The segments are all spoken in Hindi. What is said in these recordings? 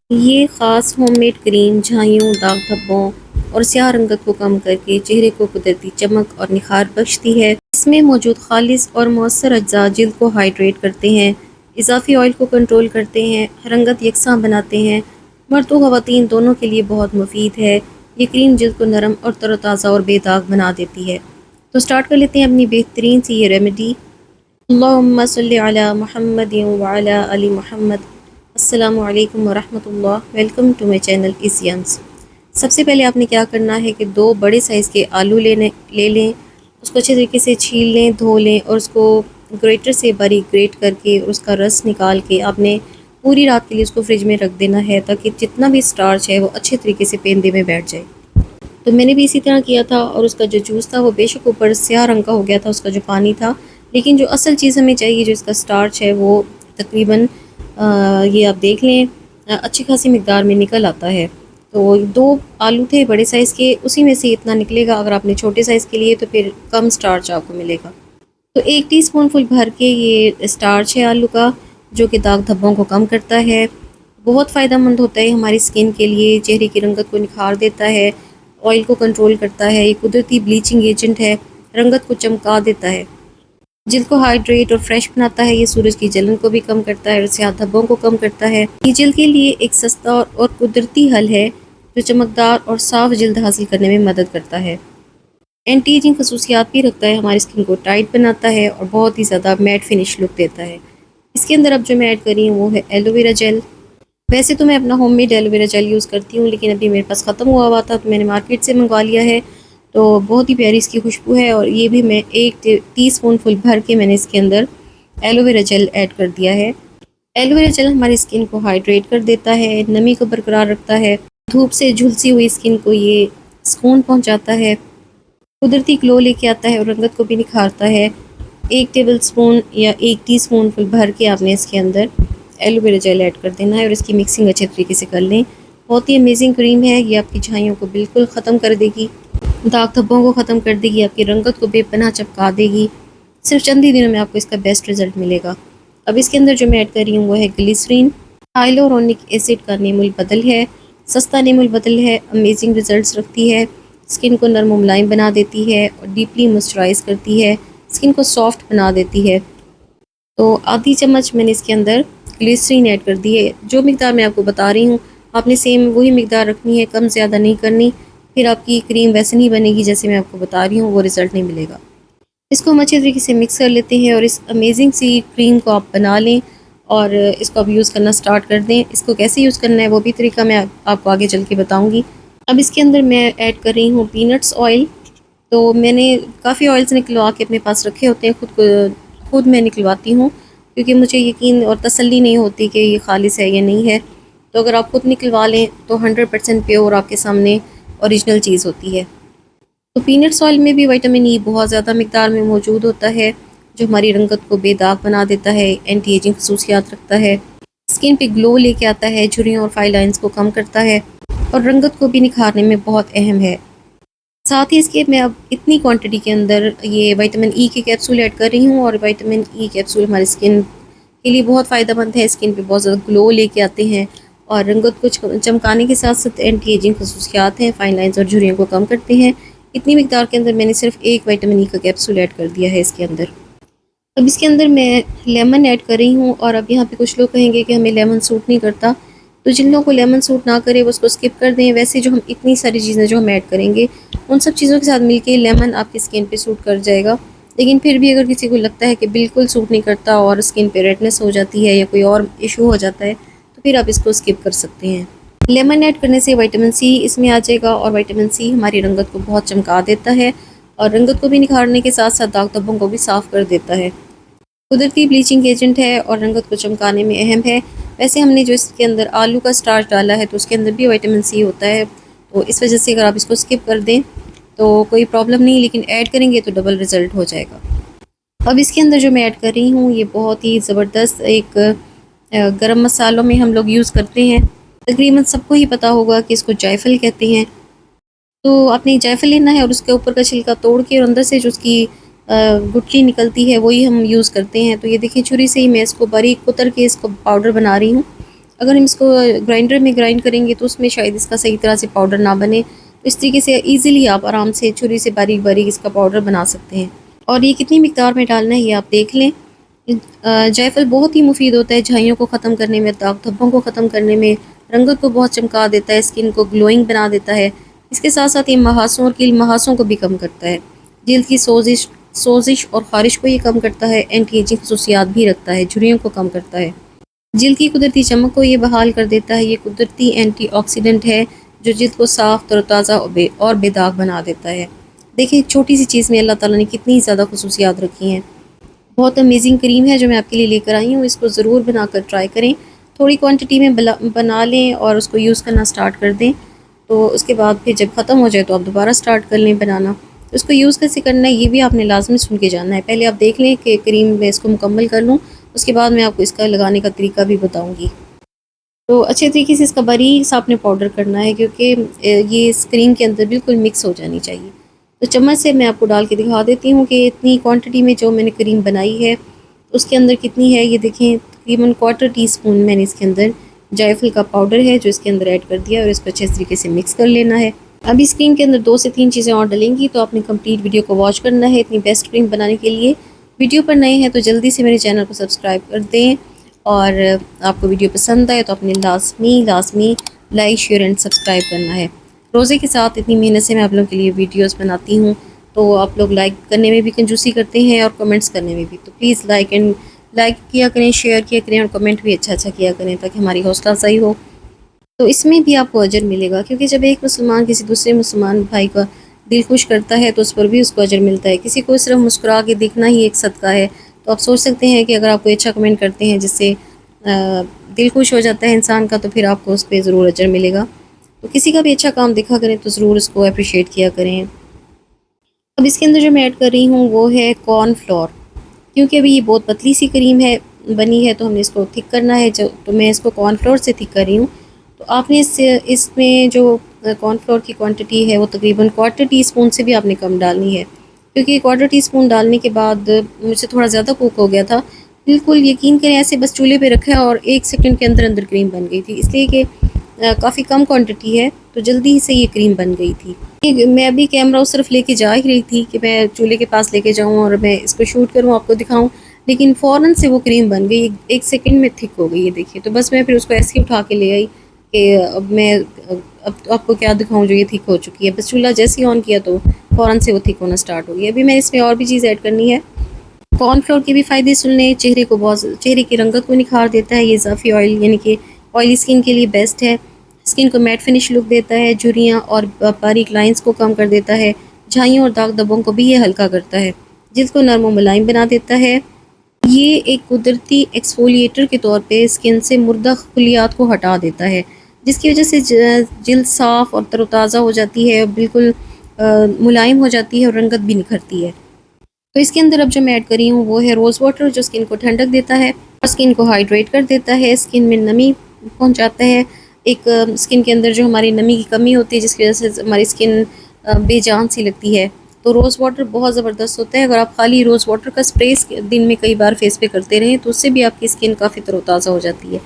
ये ख़ास होममेड क्रीम झाइयों, दाग धब्बों और स्याह रंगत को कम करके चेहरे को कुदरती चमक और निखार बख्शती है। इसमें मौजूद खालिस और मौसर अज्जा जिल्द को हाइड्रेट करते हैं, इजाफी ऑयल को कंट्रोल करते हैं, रंगत यकसां बनाते हैं। मर्द व ख़वातीन दोनों के लिए बहुत मुफीद है। ये क्रीम जिल्द को नरम और तरोताज़ा और बेदाग बना देती है। तो स्टार्ट कर लेते हैं अपनी बेहतरीन सी ये रेमेडी। अल्लाहुम्मा सल्लि अला मुहम्मदिन व अला आलि मुहम्मद। अस्सलामु अलैकुम व रहमतुल्लाह। वेलकम टू माई चैनल इज़ियम्स। सबसे पहले आपने क्या करना है कि दो बड़े साइज़ के आलू ले लें, उसको अच्छे तरीके से छील लें, धो लें और उसको ग्रेटर से बारीक ग्रेट करके उसका रस निकाल के आपने पूरी रात के लिए उसको फ्रिज में रख देना है, ताकि जितना भी स्टार्च है वो अच्छे तरीके से पेंदे में बैठ जाए। तो मैंने भी इसी तरह किया था और उसका जो जूस था वो बेशक ऊपर स्याह रंग का हो गया था, उसका जो पानी था, लेकिन जो असल चीज़ हमें चाहिए, जो इसका स्टार्च है, वो तकरीबन ये आप देख लें अच्छी खासी मिकदार में निकल आता है। तो दो आलू थे बड़े साइज़ के, उसी में से इतना निकलेगा। अगर आपने छोटे साइज़ के लिए तो फिर कम स्टार्च आपको मिलेगा। तो 1 टीस्पून फुल भर के ये स्टार्च है आलू का, जो कि दाग धब्बों को कम करता है। बहुत फ़ायदेमंद होता है हमारी स्किन के लिए, चेहरे की रंगत को निखार देता है, ऑयल को कंट्रोल करता है। ये कुदरती ब्लीचिंग एजेंट है, रंगत को चमका देता है, जिल्द को हाइड्रेट और फ्रेश बनाता है। ये सूरज की जलन को भी कम करता है और स्याह धब्बों को कम करता है। ये जिल्द के लिए एक सस्ता और कुदरती हल है, जो चमकदार और साफ जिल्द हासिल करने में मदद करता है। एंटी एजिंग खसूसियात भी रखता है, हमारी स्किन को टाइट बनाता है और बहुत ही ज़्यादा मैट फिनिश लुक देता है। इसके अंदर अब जो मैं ऐड कर रही हूँ वो है एलोवेरा जेल। वैसे तो मैं अपना होममेड एलोवेरा जेल यूज़ करती हूँ, लेकिन अभी मेरे पास ख़त्म हुआ था तो मैंने मार्केट से मंगवा लिया है। तो बहुत ही प्यारी इसकी खुशबू है और ये भी मैं 1 टीस्पून फुल भर के मैंने इसके अंदर एलोवेरा जेल ऐड कर दिया है। एलोवेरा जेल हमारी स्किन को हाइड्रेट कर देता है, नमी को बरकरार रखता है, धूप से झुलसी हुई स्किन को ये सुकून पहुँचाता है, कुदरती ग्लो लेके आता है और रंगत को भी निखारता है। 1 टेबल स्पून या 1 टीस्पून फुल भर के आपने इसके अंदर एलोवेरा जेल ऐड कर देना है और इसकी मिक्सिंग अच्छे तरीके से कर लें। बहुत ही अमेजिंग क्रीम है, ये आपकी झाइयों को बिल्कुल ख़त्म कर देगी, दाग धब्बों को ख़त्म कर देगी, आपकी रंगत को बेपनाह चमका देगी। सिर्फ चंद ही दिनों में आपको इसका बेस्ट रिजल्ट मिलेगा। अब इसके अंदर जो मैं ऐड कर रही हूँ वो है ग्लिसरीन। हाइलोरोनिक एसिड का नेमुल बदल है, सस्ता नेमुल बदल है, अमेजिंग रिजल्ट्स रखती है, स्किन को नरम मुलायम बना देती है और डीपली मॉइस्चराइज करती है, स्किन को सॉफ्ट बना देती है। तो आधी चम्मच मैंने इसके अंदर ग्लिसरीन ऐड कर दी है। जो मिकदार मैं आपको बता रही हूँ आपने सेम वही मिकदार रखनी है, कम ज़्यादा नहीं करनी, फिर आपकी क्रीम वैसे नहीं बनेगी जैसे मैं आपको बता रही हूँ, वो रिज़ल्ट नहीं मिलेगा। इसको हम अच्छे तरीके से मिक्स कर लेते हैं और इस अमेजिंग सी क्रीम को आप बना लें और इसको आप यूज़ करना स्टार्ट कर दें। इसको कैसे यूज़ करना है वो भी तरीका मैं आपको आगे चल के बताऊँगी। अब इसके अंदर मैं ऐड कर रही हूँ पीनट्स ऑयल। तो मैंने काफ़ी ऑयल्स निकलवा के अपने पास रखे होते हैं, खुद मैं निकलवाती हूँ, क्योंकि मुझे यकीन और तसल्ली नहीं होती कि ये खालिस है या नहीं है। तो अगर आप खुद निकलवा लें तो 100% प्योर आपके सामने ओरिजिनल चीज़ होती है। तो पीनट्स ऑयल में भी विटामिन ई बहुत ज़्यादा मिकदार में मौजूद होता है, जो हमारी रंगत को बेदाग बना देता है, एंटी एजिंग खसूसियात रखता है, स्किन पे ग्लो लेके आता है, झुर्रियों और फाइन लाइन्स को कम करता है और रंगत को भी निखारने में बहुत अहम है। साथ ही इसके मैं अब इतनी क्वांटिटी के अंदर ये विटामिन ई के कैप्सूल ऐड कर रही हूँ और विटामिन ई कैप्सूल हमारी स्किन के लिए बहुत फ़ायदेमंद है, स्किन पे बहुत ज़्यादा ग्लो लेके आते हैं और रंगत को चमकाने के साथ साथ एंटी एजिंग खसूसियात हैं, फाइन लाइन्स और झुर्रियों को कम करते हैं। इतनी मिकदार के अंदर मैंने सिर्फ 1 विटामिन ई का कैप्सूल ऐड कर दिया है इसके अंदर। अब इसके अंदर मैं लेमन ऐड कर रही हूँ और अब यहाँ पे कुछ लोग कहेंगे कि हमें लेमन सूट नहीं करता, तो जिन लोगों को लेमन सूट ना करे वो उसको स्किप कर दें। वैसे जो हम इतनी सारी चीज़ें जो हम ऐड करेंगे उन सब चीज़ों के साथ मिलके लेमन आपकी स्किन पे सूट कर जाएगा। लेकिन फिर भी अगर किसी को लगता है कि बिल्कुल सूट नहीं करता और स्किन पे रेडनेस हो जाती है या कोई और इशू हो जाता है, तो फिर आप इसको स्किप कर सकते हैं। लेमन ऐड करने से विटामिन सी इसमें आ जाएगा और विटामिन सी हमारी रंगत को बहुत चमका देता है और रंगत को भी निखारने के साथ साथ दाग धब्बों को भी साफ़ कर देता है। कुदरती ब्लीचिंग एजेंट है और रंगत को चमकाने में अहम है। वैसे हमने जो इसके अंदर आलू का स्टार्च डाला है तो उसके अंदर भी विटामिन सी होता है, तो इस वजह से अगर आप इसको स्किप कर दें तो कोई प्रॉब्लम नहीं, लेकिन ऐड करेंगे तो डबल रिज़ल्ट हो जाएगा। अब इसके अंदर जो मैं ऐड कर रही हूँ ये बहुत ही ज़बरदस्त एक गरम मसालों में हम लोग यूज़ करते हैं। तकरीबन सबको ही पता होगा कि इसको जायफल कहते हैं। तो आपने जायफल लेना है और उसके ऊपर का छिलका तोड़ के और अंदर से जो उसकी गुठली निकलती है वही हम यूज़ करते हैं। तो ये देखिए छुरी से ही मैं इसको बारीक कुतर के इसको पाउडर बना रही हूँ अगर हम इसको ग्राइंडर में ग्राइंड करेंगे तो उसमें शायद इसका सही तरह से पाउडर ना बने। तो इस तरीके से ईज़िली आप आराम से छुरी से बारीक बारीक इसका पाउडर बना सकते हैं। और ये कितनी मिकदार में डालना है ये आप देख लें। जायफल बहुत ही मुफीद होता है झाइयों को ख़त्म करने में, दाग धब्बों को ख़त्म करने में, रंगत को बहुत चमका देता है, स्किन को ग्लोइंग बना देता है। इसके साथ साथ ये महासों और कील महासों को भी कम करता है। जल्द की सोजिश और ख़ारिश को ये कम करता है। एंटी एजिंग खसूसियात भी रखता है, झुर्रियों को कम करता है। जल्द की कुदरती चमक को ये बहाल कर देता है। ये कुदरती एंटीऑक्सीडेंट है जो जल्द को साफ़ तरोताज़ा और बेदाग बना देता है। देखिए छोटी सी चीज़ में अल्लाह ताला ने कितनी ज़्यादा खसूसियात रखी हैं। बहुत अमेजिंग क्रीम है जो मैं आपके लिए लेकर आई हूँ। इसको ज़रूर बनाकर ट्राई करें। थोड़ी क्वांटिटी में बना लें और उसको यूज़ करना स्टार्ट कर दें। तो उसके बाद फिर जब ख़त्म हो जाए तो आप दोबारा स्टार्ट कर लें बनाना। तो इसको यूज़ कैसे करना है ये भी आपने लाजमी सुन के जानना है। पहले आप देख लें कि क्रीम में इसको मुकम्मल कर लूँ, उसके बाद मैं आपको इसका लगाने का तरीका भी बताऊँगी। तो अच्छे तरीके से इसका बारीक सा आपने पाउडर करना है, क्योंकि ये इस क्रीम के अंदर बिल्कुल मिक्स हो जानी चाहिए। तो चम्मच से मैं आपको डाल के दिखा देती हूँ कि इतनी क्वांटिटी में जो मैंने क्रीम बनाई है उसके अंदर कितनी है। ये देखें तकरीबन 1/4 टीस्पून मैंने इसके अंदर जायफल का पाउडर है जो इसके अंदर ऐड कर दिया और इसको अच्छे तरीके से मिक्स कर लेना है। अब इस क्रीम के अंदर 2 से 3 चीज़ें और डलेंगी, तो आपने कंप्लीट वीडियो को वॉच करना है इतनी बेस्ट क्रीम बनाने के लिए। वीडियो पर नए हैं तो जल्दी से मेरे चैनल को सब्सक्राइब कर दें, और आपको वीडियो पसंद आए तो आपने लाजमी लाइक शेयर एंड सब्सक्राइब करना है। रोज़े के साथ इतनी मेहनत से मैं आप लोगों के लिए वीडियोस बनाती हूँ, तो आप लोग लाइक करने में भी कंजूसी करते हैं और कमेंट्स करने में भी। तो प्लीज़ लाइक किया करें, शेयर किया करें और कमेंट भी अच्छा किया करें ताकि हमारी हौसला अफजाई हो। तो इसमें भी आपको अजर मिलेगा, क्योंकि जब एक मुसलमान किसी दूसरे मुसलमान भाई का दिल खुश करता है तो उस पर भी उसको अजर मिलता है। किसी को सिर्फ मुस्कुरा के दिखना ही एक सदका है। तो आप सोच सकते हैं कि अगर आप कोई अच्छा कमेंट करते हैं जिससे दिल खुश हो जाता है इंसान का, तो फिर आपको उस पर ज़रूर अजर मिलेगा। तो किसी का भी अच्छा काम दिखा करें तो ज़रूर उसको अप्रिशिएट किया करें। अब इसके अंदर जो मैं ऐड कर रही हूँ वो है कॉर्नफ्लोर। क्योंकि अभी ये बहुत पतली सी क्रीम है बनी है तो हमने इसको थिक करना है, जो तो मैं इसको कॉर्नफ्लोर से थिक कर रही हूँ। तो आपने इसमें जो कॉर्नफ्लोर की क्वांटिटी है वो तकरीबन 1/4 टीस्पून से भी आपने कम डालनी है, क्योंकि 1/4 टीस्पून डालने के बाद मुझसे थोड़ा ज़्यादा कुक हो गया था। बिल्कुल यकीन करें ऐसे बस चूल्हे पे रखा और 1 सेकंड के अंदर अंदर क्रीम बन गई थी, इसलिए कि काफ़ी कम क्वांटिटी है तो जल्दी से ये क्रीम बन गई थी। मैं अभी कैमरा उस तरफ लेके जा ही रही थी कि मैं चूल्हे के पास लेके जाऊँ और मैं इसको शूट करूँ, आपको दिखाऊँ, लेकिन फ़ौरन से वो क्रीम बन गई, 1 सेकंड में थिक हो गई है देखिए। तो बस मैं फिर उसको ऐसे ही उठा के ले आई कि अब मैं अब आपको क्या दिखाऊँ जो ये थिक हो चुकी है। बस चूल्हा जैसे ही ऑन किया तो फ़ौरन से वो थिक होना स्टार्ट हो गई। अभी मैं इसमें और भी चीज़ ऐड करनी है। कॉर्नफ्लोर के भी फ़ायदे सुन लें। चेहरे की रंगत को निखार देता है। ये इज़ाफ़ी ऑयल यानी कि ऑयली स्किन के लिए बेस्ट है। स्किन को मैट फिनिश लुक देता है। झुर्रियाँ और बारीक लाइंस को कम कर देता है। झाइयों और दाग धब्बों को भी ये हल्का करता है। जिल्द को नरम और मुलायम बना देता है। ये एक कुदरती एक्सफोलिएटर के तौर पे स्किन से मुर्दा खलियात को हटा देता है, जिसकी वजह से जिल्द साफ़ और तरोताज़ा हो जाती है, बिल्कुल मुलायम हो जाती है और रंगत भी निखरती है। तो इसके अंदर अब जो मैं ऐड कर रही हूँ वो है रोज़ वाटर, जो स्किन को ठंडक देता है और स्किन को हाइड्रेट कर देता है, स्किन में नमी पहुँचाता है। एक स्किन के अंदर जो हमारी नमी की कमी होती है जिसकी वजह से हमारी स्किन बेजान सी लगती है, तो रोज़ वाटर बहुत ज़बरदस्त होता है। अगर आप खाली रोज़ वाटर का स्प्रे दिन में कई बार फेस पे करते रहें तो उससे भी आपकी स्किन काफ़ी तरोताज़ा हो जाती है।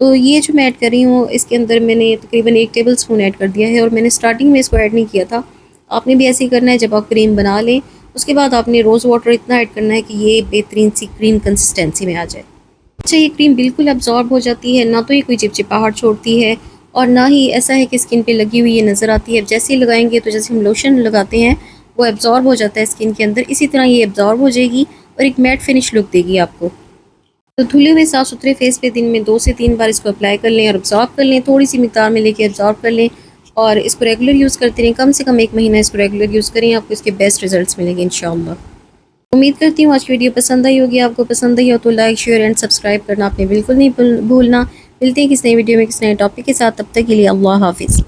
तो ये जो मैं ऐड कर रही हूँ इसके अंदर मैंने तकरीबन 1 टेबल स्पून ऐड कर दिया है, और मैंने स्टार्टिंग में इसको ऐड नहीं किया था। आपने भी ऐसे ही करना है। जब आप क्रीम बना लें उसके बाद आपने रोज़ वाटर इतना ऐड करना है कि ये बेहतरीन सी क्रीम कंसिस्टेंसी में आ जाए। अच्छा, ये क्रीम बिल्कुल अब्जॉर्ब हो जाती है, ना तो ये कोई चिपचिपाहट छोड़ती है और ना ही ऐसा है कि स्किन पे लगी हुई ये नज़र आती है। जैसे ही लगाएंगे तो जैसे हम लोशन लगाते हैं वो एब्जॉर्ब हो जाता है स्किन के अंदर, इसी तरह ये एब्जॉर्ब हो जाएगी और एक मैट फिनिश लुक देगी आपको। तो धुले हुए साफ़ सुथरे फेस पे दिन में 2 से 3 बार इसको अप्लाई कर लें और अब्जॉर्ब कर लें। थोड़ी सी मिकदार में लेके अब्जॉर्ब कर लें और इसको रेगुलर यूज़ करते रहें। कम से कम 1 महीना इसको रेगुलर यूज़ करें, आपको इसके बेस्ट रिजल्ट्स मिलेंगे इंशाअल्लाह। उम्मीद करती हूँ आज की वीडियो पसंद आई होगी। आपको पसंद आई हो तो लाइक शेयर एंड सब्सक्राइब करना आपने बिल्कुल नहीं भूलना। मिलते हैं किस नई वीडियो में किस नए टॉपिक के साथ। तब तक के लिए अल्लाह हाफिज़।